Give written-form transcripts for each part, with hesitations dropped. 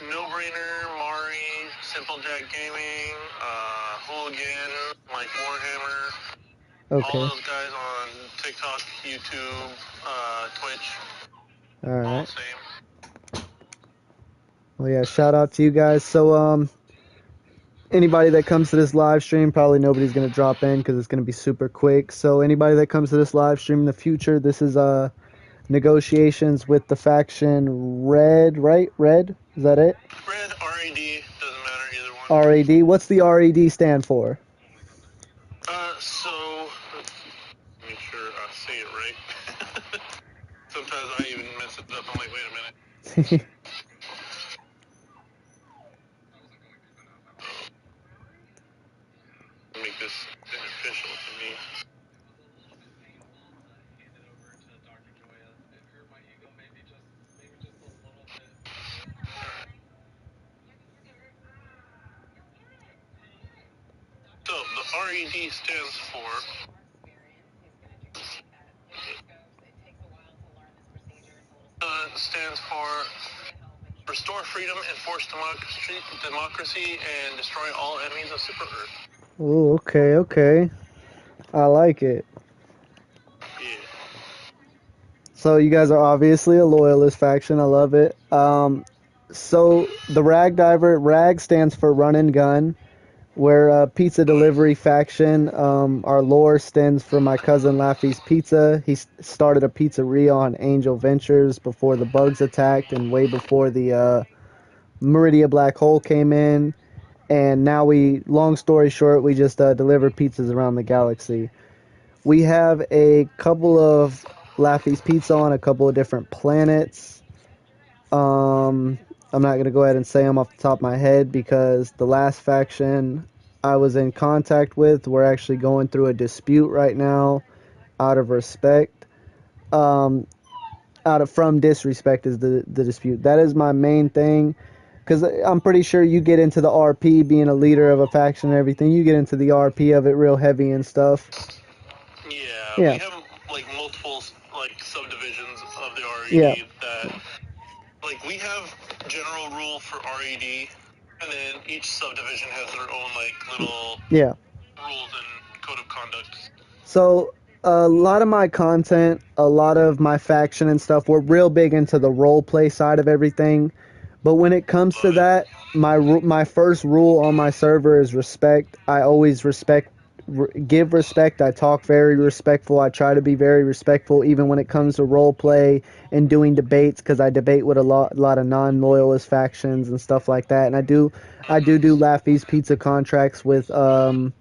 No Brainer, Mari, Simple Jack Gaming, Hooligan, Mike Warhammer. Okay. All those guys on TikTok, YouTube, Twitch. All right. All same. Well, yeah, shout out to you guys. So, anybody that comes to this live stream, probably nobody's going to drop in because it's going to be super quick. So, anybody that comes to this live stream in the future, this is negotiations with the faction R.E.D, right? R.E.D? Is that it? R.E.D, R.E.D, doesn't matter either one. R.E.D. What's the R.E.D stand for? So, let's make sure I say it right. Sometimes I even mess it up. I'm like, wait a minute. Make this beneficial to me. So the R.E.D stands for Restore Freedom, Enforce Democracy, and Destroy All Enemies of Super Earth. Oh, okay, okay. I like it. Yeah. So you guys are obviously a loyalist faction. I love it. So the RAG stands for Run and Gun. We're a pizza delivery faction. Our lore stands for my cousin Laffy's Pizza. He started a pizzeria on Angel Ventures before the bugs attacked and way before the Meridia Black Hole came in. And now long story short, we just deliver pizzas around the galaxy. We have a couple of Laffy's Pizza on a couple of different planets. I'm not going to go ahead and say them off the top of my head because the last faction I was in contact with, we're actually going through a dispute right now out of respect. From disrespect is the dispute. That is my main thing because I'm pretty sure you get into the RP being a leader of a faction and everything. You get into the RP of it real heavy and stuff. Yeah. Yeah. We have like multiple like subdivisions of the R.E.D that like we have general rule for R.E.D, and then each subdivision has their own like little rules and code of conduct. So a lot of my content, a lot of my faction and stuff, we're real big into the role play side of everything. But when it comes to that, my first rule on my server is respect. I always give respect. I talk very respectful. I try to be very respectful even when it comes to role play and doing debates because I debate with a lot of non-loyalist factions and stuff like that. And I do Laffy's Pizza contracts with I'll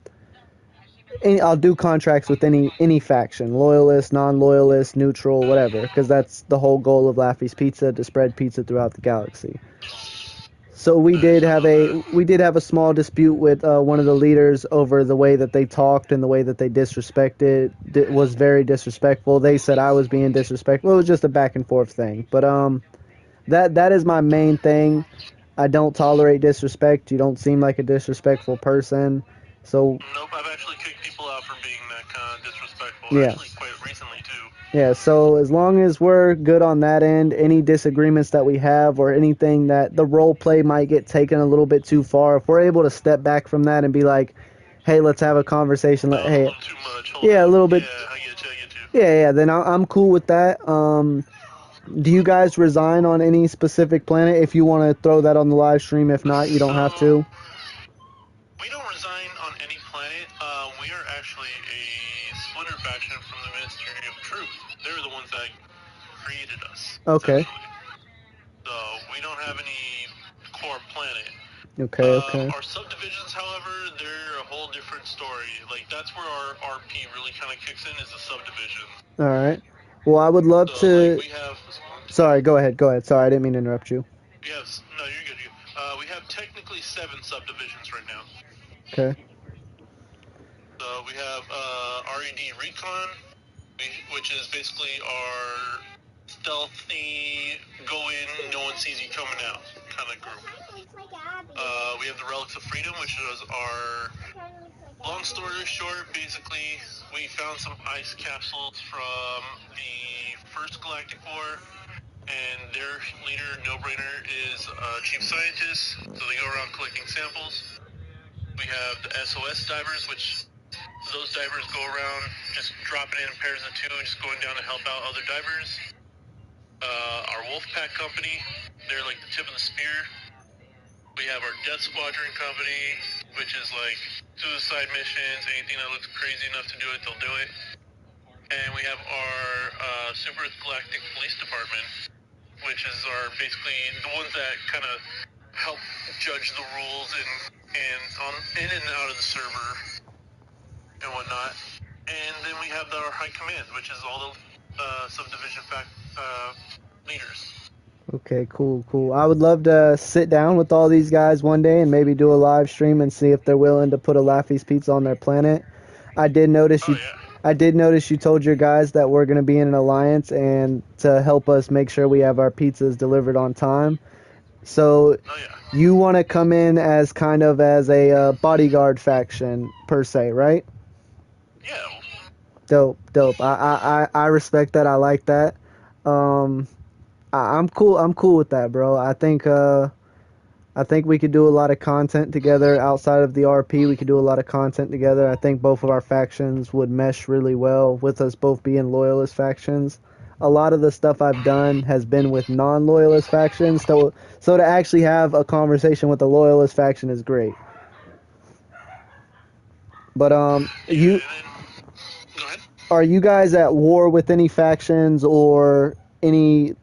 do contracts with any faction, loyalist, non-loyalist, neutral, whatever, because that's the whole goal of Laffy's Pizza, to spread pizza throughout the galaxy. So we did have a small dispute with one of the leaders over the way that they talked and the way that they disrespected. It was very disrespectful. They said I was being disrespectful. It was just a back and forth thing. But that is my main thing. I don't tolerate disrespect. You don't seem like a disrespectful person. So nope, I've actually kicked people out for being that kind of disrespectful. Yeah. Actually, quite recently too. Yeah, so as long as we're good on that end, any disagreements that we have or anything that the role play might get taken a little bit too far, if we're able to step back from that and be like, hey, let's have a conversation. A little too much. A little bit. Yeah, I get you. Yeah, then I'm cool with that. Do you guys resign on any specific planet? If you want to throw that on the live stream, if not, you don't have to. We don't resign on any planet. We are actually a splinter faction from the Ministry of Truth. They're the ones that created us. Okay. So we don't have any core planet. Okay. Our subdivisions, however, they're a whole different story. Like, that's where our RP really kind of kicks in, is the subdivision. All right. Well, I would love to. Like, we have. Sorry, go ahead. Sorry, I didn't mean to interrupt you. Yes, no, you're good. We have technically 7 subdivisions right now. Okay. So we have R.E.D Recon, which is basically our stealthy, go in, no one sees you coming out kind of group. We have the Relics of Freedom, which is our, long story short, basically, we found some ice capsules from the First Galactic War, and their leader, no-brainer, is Chief Scientist, so they go around collecting samples. We have the SOS divers, which those divers go around just dropping in pairs of two, just going down to help out other divers. Our Wolfpack company, they're like the tip of the spear. We have our Death Squadron company, which is like suicide missions, anything that looks crazy enough to do it, they'll do it. And we have our Super Galactic Police Department, which is our basically the ones that kind of help judge the rules and on in and out of the server and whatnot. And then we have our High Command, which is all the subdivision leaders. Okay, cool, cool. I would love to sit down with all these guys one day and maybe do a live stream and see if they're willing to put a Laffy's Pizza on their planet. I did notice you. Yeah. I did notice you told your guys that we're going to be in an alliance and to help us make sure we have our pizzas delivered on time. So you want to come in as kind of as a bodyguard faction per se, right? Yeah. Dope. I respect that. I like that. I'm cool. I'm cool with that, bro. I think we could do a lot of content together outside of the RP. We could do a lot of content together. I think both of our factions would mesh really well with us both being loyalist factions. A lot of the stuff I've done has been with non-loyalist factions, so to actually have a conversation with a loyalist faction is great. But you Go ahead. are you guys at war with any factions or anything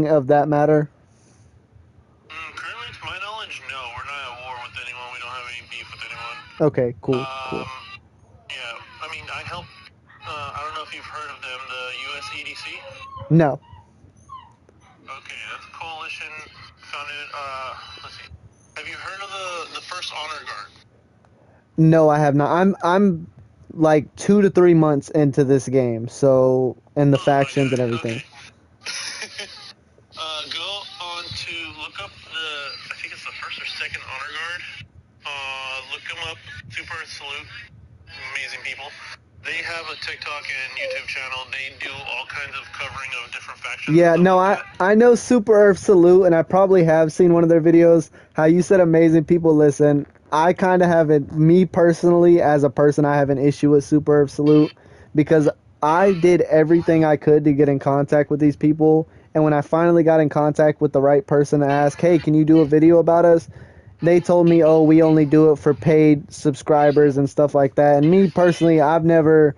of that matter? Currently, to my knowledge, no. We're not at war with anyone. We don't have any beef with anyone. Okay, cool. Yeah, I mean, I help. I don't know if you've heard of them, the US EDC. No. Okay, that's a coalition founded. Let's see. Have you heard of the First Honor Guard? No, I have not. I'm like 2 to 3 months into this game, so and the factions and everything. Okay. Go on to look up I think it's the first or second honor guard. Look them up. Super Salute. Amazing people. They have a TikTok and YouTube channel. They do all kinds of covering of different factions. Yeah, no, I know Super Earth Salute, and I probably have seen one of their videos. How you said amazing people. Listen, I kind of haven't, me personally, as a person, I have an issue with Super Earth Salute because I did everything I could to get in contact with these people. And when I finally got in contact with the right person to ask, hey, can you do a video about us? They told me, oh, we only do it for paid subscribers and stuff like that. And me personally, I've never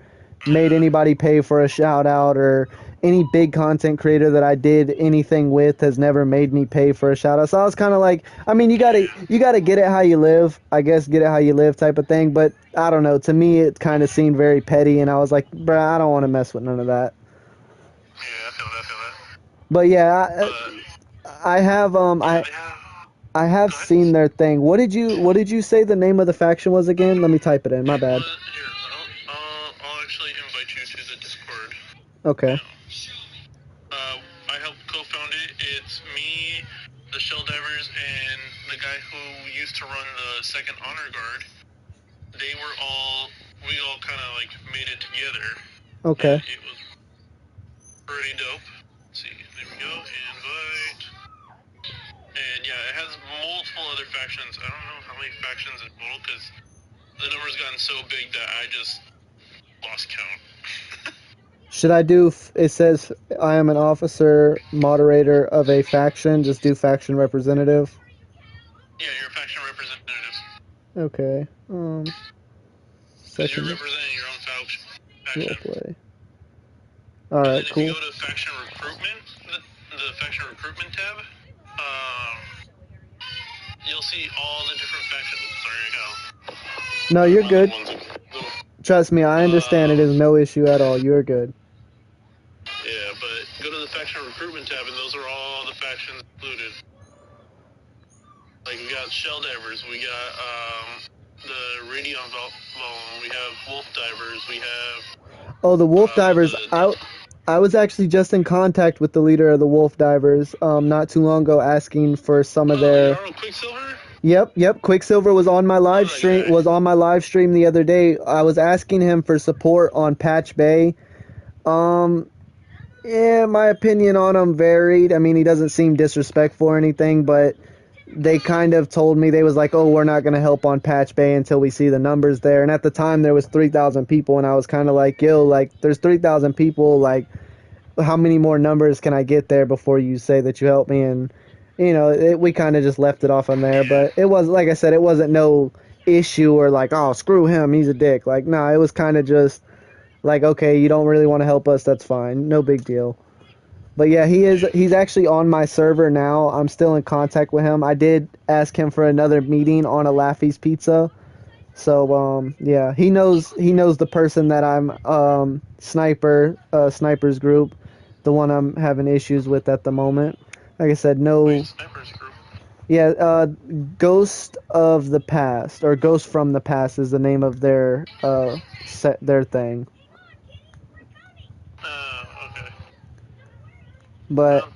made anybody pay for a shout out, or any big content creator that I did anything with has never made me pay for a shout out. So I was kind of like, I mean, you gotta get it how you live, I guess, get it how you live type of thing. But I don't know. To me, it kind of seemed very petty, and I was like, bruh, I don't want to mess with none of that. Yeah, I feel that. But yeah, I have seen their thing. What did you say the name of the faction was again? Let me type it in. My bad. Here, I'll actually invite you to the Discord. Okay. I helped co-found it. It's me, the Helldivers, and the guy who used to run the second honor guard. We all kind of like made it together. Okay. And it was pretty dope. Let's see, there we go. Invite. And yeah, it has multiple other factions. I don't know how many factions in total because the number's gotten so big that I just lost count. Should I do, it says I am an officer, moderator of a faction, just do faction representative? Yeah, you're a faction representative. Okay. You're representing your own faction. Roleplay. Alright, cool. If you go to faction recruitment, the faction recruitment tab, you'll see all the different factions. Sorry, no, you're good. Trust me, I understand. It is no issue at all. You're good. Yeah, but go to the faction recruitment tab, and those are all the factions included. Like, we got Helldivers, we got the Radion Vault, we have Wolf Divers, we have... Oh, the Wolf Divers. I was actually just in contact with the leader of the Wolf Divers not too long ago, asking for some of their... Quicksilver? Yep. Quicksilver was on my live stream. The other day. I was asking him for support on Patch Bay. Yeah, my opinion on him varied. I mean, he doesn't seem disrespectful or anything, but they kind of told me, they was like, oh, we're not going to help on Patch Bay until we see the numbers there. And at the time there was 3,000 people, and I was kind of like, yo, like, there's 3,000 people, like, how many more numbers can I get there before you say that you help me? And we kind of just left it off on there. Yeah. But it was, like I said, it wasn't no issue or like, oh, screw him, he's a dick. Like, nah, it was kind of just like, okay, you don't really want to help us, that's fine, no big deal. But yeah, he's actually on my server now. I'm still in contact with him. I did ask him for another meeting on a Laffy's Pizza. So yeah, he knows the person that I'm snipers group, the one I'm having issues with at the moment. Like I said, Wait, no. snipers group. Yeah, Ghost of the Past, or Ghost from the Past is the name of their their thing. Okay. But Okay,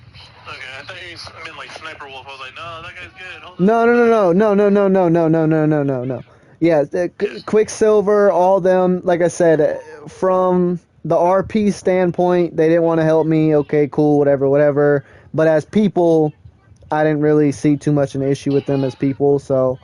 I thought you meant like Sniper Wolf. I was like, no, that guy's good. Hold on. no, no, no, no, no, no, no, no, no, no, no, no, no, no. Yeah, Yes. Quicksilver, all them. Like I said, from the RP standpoint, they didn't want to help me. Okay, cool, whatever, whatever. But as people, I didn't really see too much an issue with them as people. So,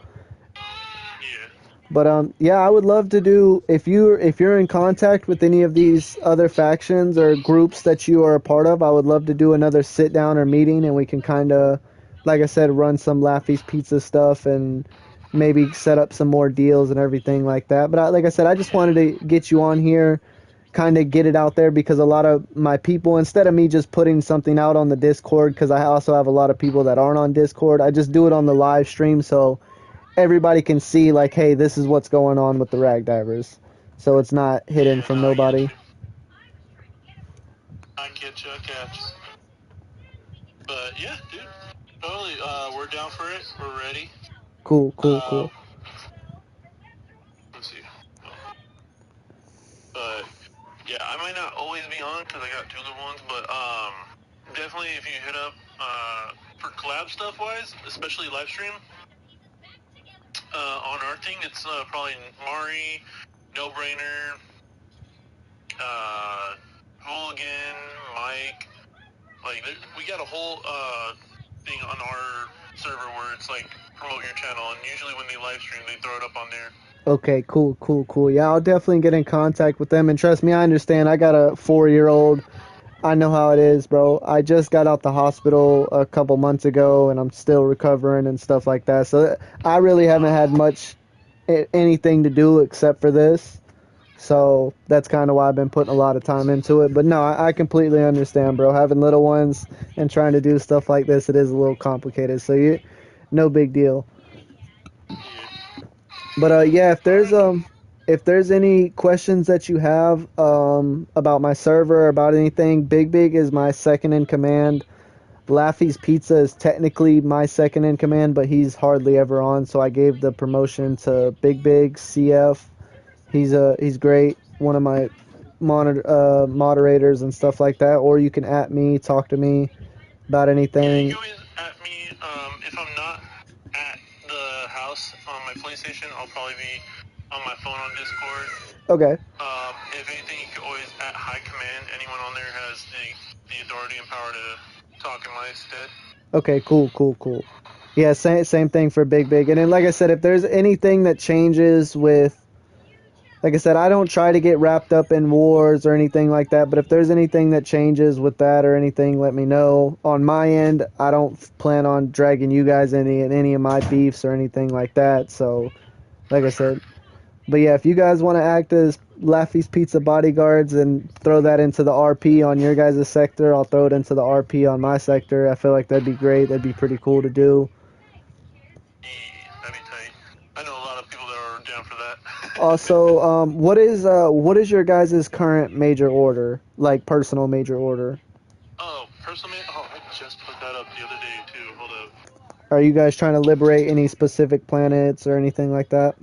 Yeah. but yeah, I would love to do, if you're in contact with any of these other factions or groups that you are a part of. I would love to do another sit down or meeting, and we can kind of, like I said, run some Laffy's Pizza stuff and maybe set up some more deals and everything like that. But like I said, I just wanted to get you on here, kind of get it out there, because a lot of my people, instead of me just putting something out on the Discord, because I also have a lot of people that aren't on Discord, I just do it on the live stream so everybody can see, like, hey, this is what's going on with the rag divers, so it's not hidden Yeah, no, from I get nobody. you. I get you. I catch. But yeah, dude. Totally. We're down for it. We're ready. Cool, cool, Uh, cool. let's see. But yeah, I might not always be on because I got two little ones. But definitely if you hit up for collab stuff wise, especially live stream on our thing, it's probably Mari, No Brainer, uh, Hooligan, Mike. Like we got a whole thing on our server where it's like promote your channel, and usually when they live stream, they throw it up on there. Okay, cool, cool, cool. Yeah, I'll definitely get in contact with them, and trust me, I understand. I got a 4-year-old. I know how it is, bro. I just got out the hospital a couple months ago, and I'm still recovering and stuff like that. So I really haven't had much anything to do except for this. So that's kind of why I've been putting a lot of time into it. But no, I completely understand, bro. Having little ones and trying to do stuff like this, it is a little complicated. So no big deal. Yeah. But yeah, All right. if there's any questions that you have about my server, about anything, Big is my second in command. Laffy's Pizza is technically my second in command, but he's hardly ever on, so I gave the promotion to Big CF. He's great, one of my moderators and stuff like that. Or you can at me, talk to me about Yeah, you anything. can always at me. If I'm not at the house on my PlayStation, I'll probably be on my phone on Discord. Okay. If anything, you can always at High Command. Anyone on there has the authority and power to talk in my stead. Okay. Cool. Cool. Cool. Yeah. Same thing for Big. And then, like I said, if there's anything that changes with, like I said, I don't try to get wrapped up in wars or anything like that. But if there's anything that changes with that or anything, let me know. On my end, I don't plan on dragging you guys in any of my beefs or anything like that. So, like For I sure. said, but yeah, if you guys want to act as Laffy's Pizza bodyguards and throw that into the RP on your guys' sector, I'll throw it into the RP on my sector. I feel like that'd be great. That'd be pretty cool to do. Yeah, that'd be tight. I know a lot of people that are down for that. Also, what is your guys' current major order, like personal major order? Oh, personally, I just put that up the other day too. Hold up. Are you guys trying to liberate any specific planets or anything like that?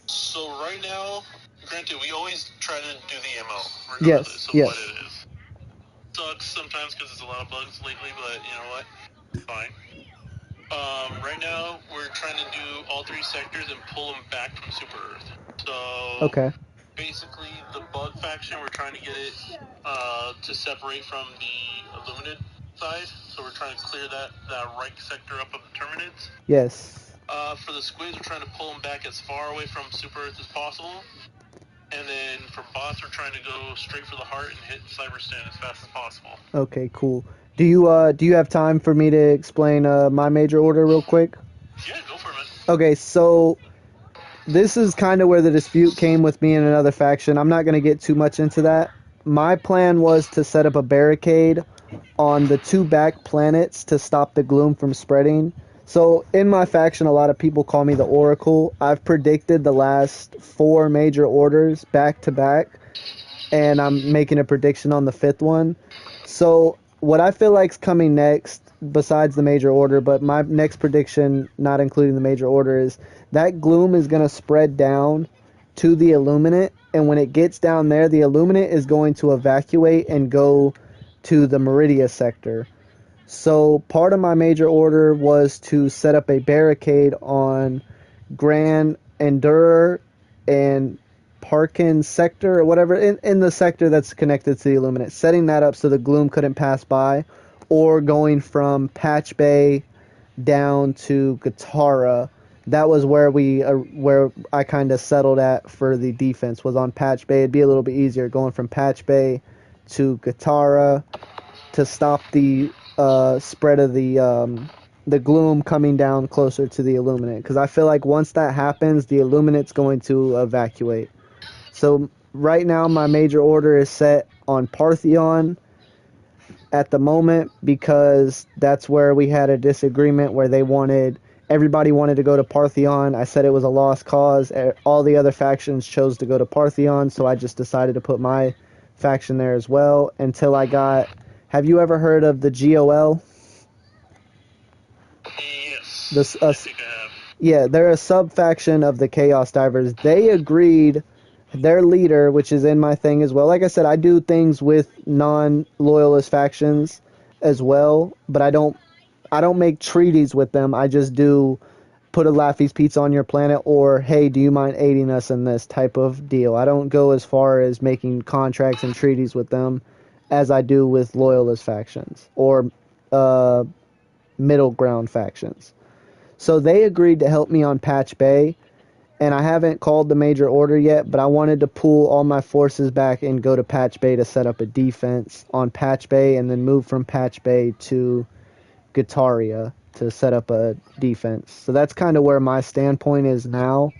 So right now, granted, we always try to do the MO Yes, regardless of what yes. it is. Sucks sometimes because there's a lot of bugs lately, but you know what? Fine. Right now, we're trying to do all three sectors and pull them back from Super Earth. So Okay. basically the bug faction. We're trying to get it to separate from the Illuminate side. So we're trying to clear that right sector up of the Terminids. Yes. For the squids, we're trying to pull them back as far away from Super Earth as possible. And then for bots, we're trying to go straight for the heart and hit Cyberstan as fast as possible. Okay, cool. Do you have time for me to explain my major order real quick? Yeah, go for it, man. Okay, so this is kind of where the dispute came with me and another faction. I'm not going to get too much into that. My plan was to set up a barricade on the 2 back planets to stop the gloom from spreading. So in my faction, a lot of people call me the Oracle. I've predicted the last 4 major orders back to back, and I'm making a prediction on the 5th one. So what I feel like's coming next, besides the major order, but my next prediction, not including the major order, is that gloom is going to spread down to the Illuminate, and when it gets down there, the Illuminate is going to evacuate and go to the Meridia sector. So part of my major order was to set up a barricade on Grand Endurer and Parkin sector or whatever, in the sector that's connected to the Illuminate, setting that up so the gloom couldn't pass by, or going from Patch Bay down to Guitarra. That was where I kind of settled at for the defense, was on Patch Bay. It'd be a little bit easier going from Patch Bay to Guitarra to stop the spread of the gloom coming down closer to the Illuminate, because I feel like once that happens, the Illuminate's going to evacuate. So right now, my major order is set on Partheon at the moment, because that's where we had a disagreement where everybody wanted to go to Partheon. I said it was a lost cause. All the other factions chose to go to Partheon, so I just decided to put my faction there as well until I got... Have you ever heard of the GOL? Yes, I think I have. Yeah, they're a sub-faction of the Chaos Divers. They agreed, their leader, which is in my thing as well. Like I said, I do things with non-loyalist factions as well, but I don't make treaties with them. I just do put a Laffy's Pizza on your planet, or hey, do you mind aiding us in this type of deal. I don't go as far as making contracts and treaties with them as I do with loyalist factions or middle ground factions. So they agreed to help me on Patch Bay, and I haven't called the major order yet, but I wanted to pull all my forces back and go to Patch Bay to set up a defense on Patch Bay, and then move from Patch Bay to Guitaria to set up a defense. So that's kind of where my standpoint is now.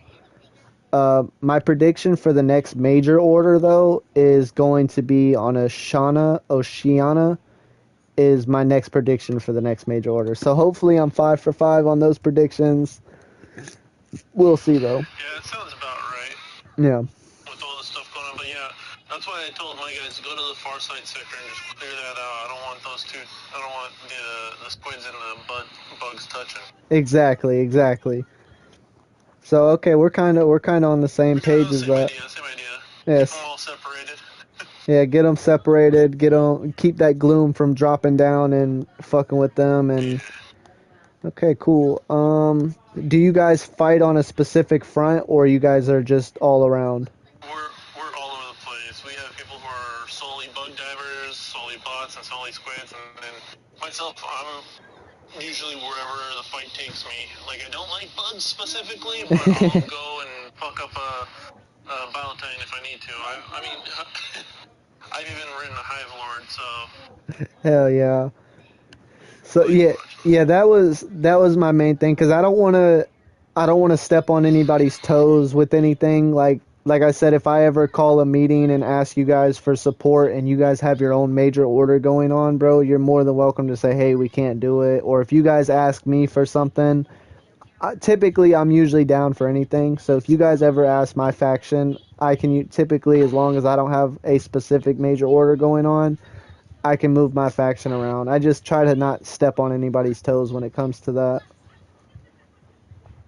My prediction for the next major order, though, is going to be on Oceania, is my next prediction for the next major order. So hopefully I'm 5 for 5 on those predictions. We'll see, though. Yeah, that sounds about right. Yeah. With all the stuff going on, but yeah, that's why I told my guys to go to the far side sector and just clear that out. I don't want those two. I don't want the squids and the bugs touching. Exactly. So okay, we're kind of on the same page as that. Same idea. Yes. Keep them all separated. Yeah, get them separated. Keep that gloom from dropping down and fucking with them. And okay, cool. Do you guys fight on a specific front, or you guys are just all around? We're all over the place. We have people who are solely bug divers, solely bots, and solely squids, and then myself, I'm usually wherever the fight takes me. Like, I don't like bugs specifically, but I'll go and fuck up a Balatine if I need to. I mean, I've even ridden a Hive Lord, so... Hell yeah. So yeah, that was my main thing, because I don't want to step on anybody's toes with anything. Like I said, if I ever call a meeting and ask you guys for support and you guys have your own major order going on, bro, you're more than welcome to say, hey, we can't do it. Or if you guys ask me for something, typically I'm usually down for anything. So if you guys ever ask my faction, I can typically, as long as I don't have a specific major order going on, I can move my faction around. I just try to not step on anybody's toes when it comes to that.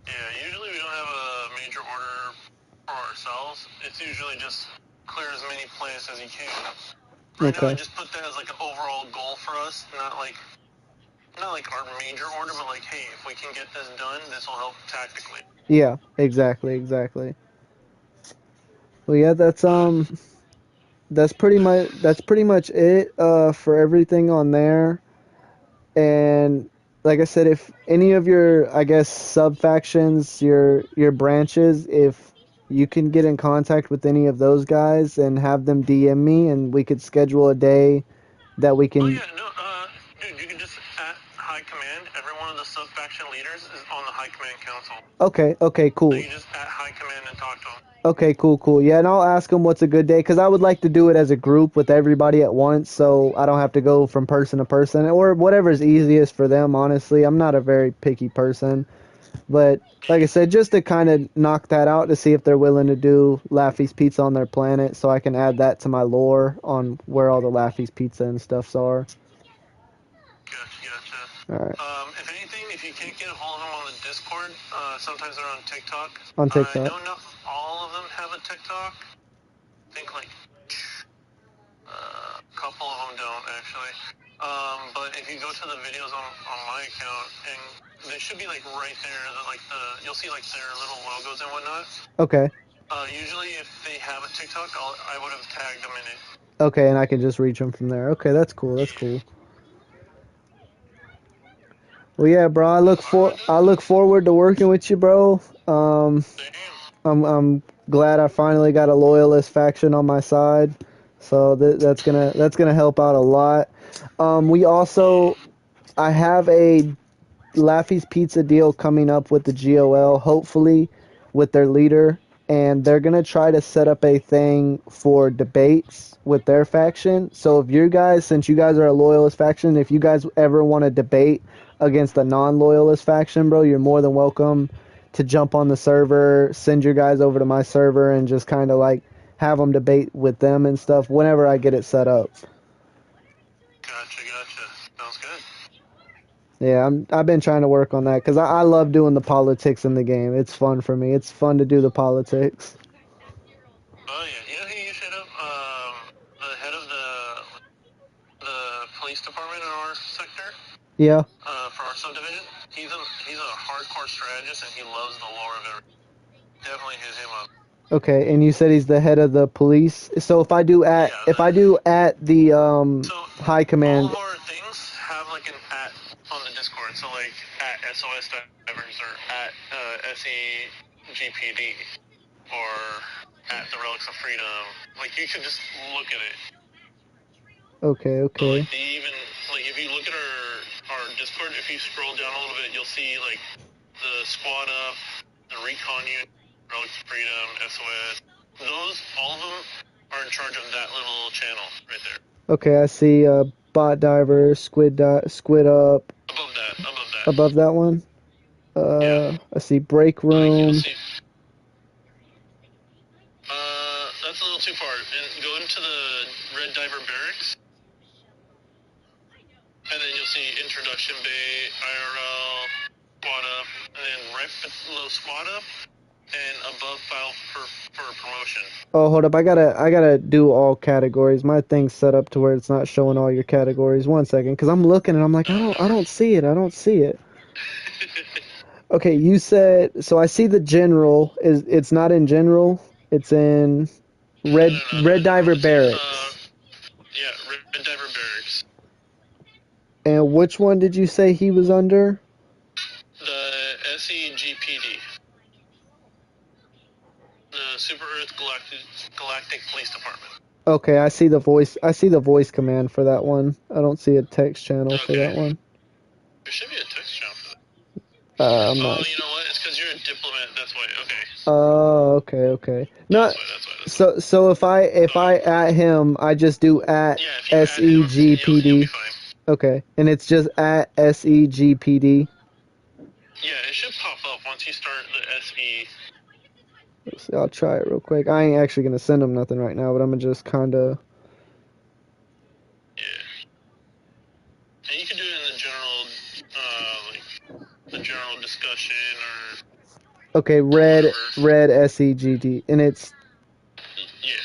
Yeah, usually we don't have a major order for ourselves. It's usually just clear as many planets as you can. Right now, I just put that as like an overall goal for us, not like our major order, but like, hey, if we can get this done, this will help tactically. Yeah, exactly. Well, yeah, that's pretty much it for everything on there. And like I said, if any of your, I guess, sub factions, your branches, if you can get in contact with any of those guys and have them DM me, and we could schedule a day that we Oh can. yeah, no, dude, you can just at High Command. Every one of the sub faction leaders is on the High Command Council. Okay, okay, So cool. you just at High Command and talk to them. Okay, cool, cool. Yeah, and I'll ask them what's a good day because I would like to do it as a group with everybody at once, so I don't have to go from person to person or whatever's easiest for them. Honestly, I'm not a very picky person, but like I said, just to kind of knock that out to see if they're willing to do Laffy's Pizza on their planet, so I can add that to my lore on where all the Laffy's Pizza and stuffs are. Gotcha. All right, If anything, if you can't get a hold of them on the Discord, sometimes they're on TikTok. on I TikTok. know not all of them have a TikTok. I think like a couple of them don't actually. But if you go to the videos on my account, and they should be like right there, you'll see like their little logos and whatnot. Okay, Usually, if they have a TikTok, I would have tagged them in it. okay, and I can just reach them from there. Okay, that's cool. That's cool. Well, yeah, bro. I look forward to working with you, bro. Damn. I'm glad I finally got a loyalist faction on my side, so that's gonna help out a lot. We also I have a Laffy's Pizza deal coming up with the GOL, hopefully with their leader, and they're gonna try to set up a thing for debates with their faction. So if you guys, since you guys are a loyalist faction, if you guys ever want to debate against a non-loyalist faction, bro, you're more than welcome to jump on the server, send your guys over to my server, and just kind of like have them debate with them and stuff whenever I get it set up. Gotcha. Sounds good. Yeah, I've been trying to work on that because I love doing the politics in the game. It's fun for me. It's fun to do the politics. Oh yeah, you know who you should have? The head of the police department in our sector, Yeah. for our subdivision. He's a hardcore strategist and he loves the lore of it. Definitely hit him up. Okay, and you said he's the head of the police. So Yeah. if I do at the So high all command. of our things have like an at on the Discord. So like at SOS Divers or at SEGPD or at the Relics of Freedom. Like you could just look at it. Okay, So okay. like they even like if you look at our Discord, if you scroll down a little bit, you'll see like the squad up, the recon unit, Relics of Freedom, SOS. Those all of them are in charge of that little channel right there. Okay, I see bot diver, squid up Above that. above that one. Yeah. I see break Like you'll room. see. That's a little too far. And go into the Red Diver Barracks, and then you'll see Introduction Bay, IRL, Squad Up, and then right below Squad Up, and above File for promotion. Oh, hold up. I gotta do all categories. My thing's set up to where it's not showing all your categories. One second, because I'm looking and I'm like, I don't see it. I don't see it. Okay, you said so. I see the general is it's not in general. It's in No, Red Diver it's Barracks. yeah, Red Diver Barracks. And which one did you say he was under? The SEGPD. The Super Earth Galactic Police Department. Okay, I see the voice. I see the voice command for that one. I don't see a text channel for Okay. that one. There should be a text channel for that. I'm Oh, not. you know what? It's because you're a diplomat. That's why. Okay. Oh, okay, okay. Not That's why. so. If I at him, I just do at Yeah, if you add him, you'll be SEGPD. fine. Okay, and it's just at SEGPD. Yeah, it should pop up once you start the SE. Let's see, I'll try it real quick. I ain't actually gonna send him nothing right now, but I'm gonna just kind of. Yeah. And you can do it in the general, like the general discussion Okay, or whatever. red SEGD, and it's Yeah.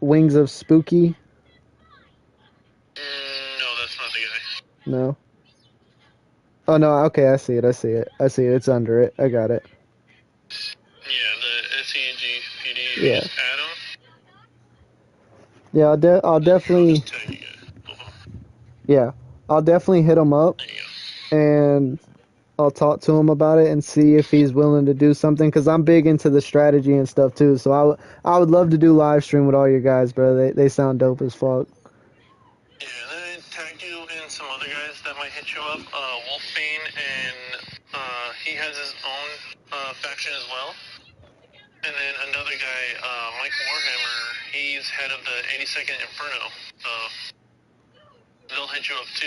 wings of spooky. No, that's not the guy. No. Oh no. Okay, I see it. I see it. I see it. It's under it. I got it. Yeah, the SEGPD. you Yeah. just add them. Yeah, I'll I'll definitely, just tag you guys. yeah, I'll definitely hit him up There you go. and I'll talk to him about it and see if he's willing to do something because I'm big into the strategy and stuff too. So I would love to do live stream with all your guys, bro. They sound dope as fuck. Yeah, and then I tagged you and some other guys that might hit you up. Wolfbane, and he has his own faction as well. And then another guy, Mike Warhammer, he's head of the 82nd Inferno. So they'll hit you up too.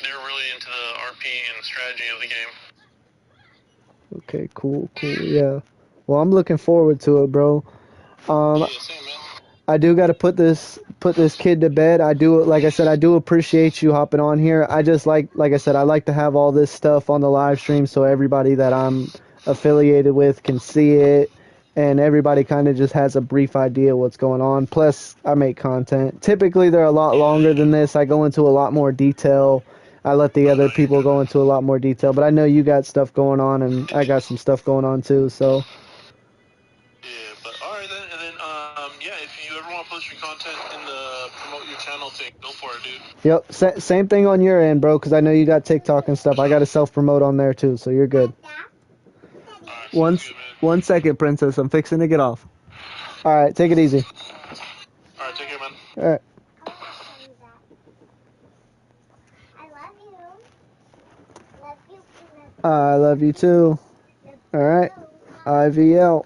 They're really into the RP and strategy of the game. Okay, cool. Yeah. Well, I'm looking forward to it, bro. Yeah, same, man. I do got to put this kid to bed. I do, like I said, I do appreciate you hopping on here. I just like I said, I like to have all this stuff on the live stream so everybody that I'm affiliated with can see it, and everybody kind of just has a brief idea what's going on. Plus, I make content. Typically, they're a lot longer than this. I go into a lot more detail. I let the other people go into a lot more detail, but I know you got stuff going on, and I got some stuff going on too. So. Yeah, but alright then, and then yeah, if you ever want to post your content in the promote your channel thing, go for it, dude. Yep, same thing on your end, bro, because I know you got TikTok and stuff. I got to self-promote on there, too, so you're good. Alright, sounds good, man. 1 second, princess. I'm fixing to get off. All right, take it easy. Alright, take care, man. All right. I love you, too. All right. IVL.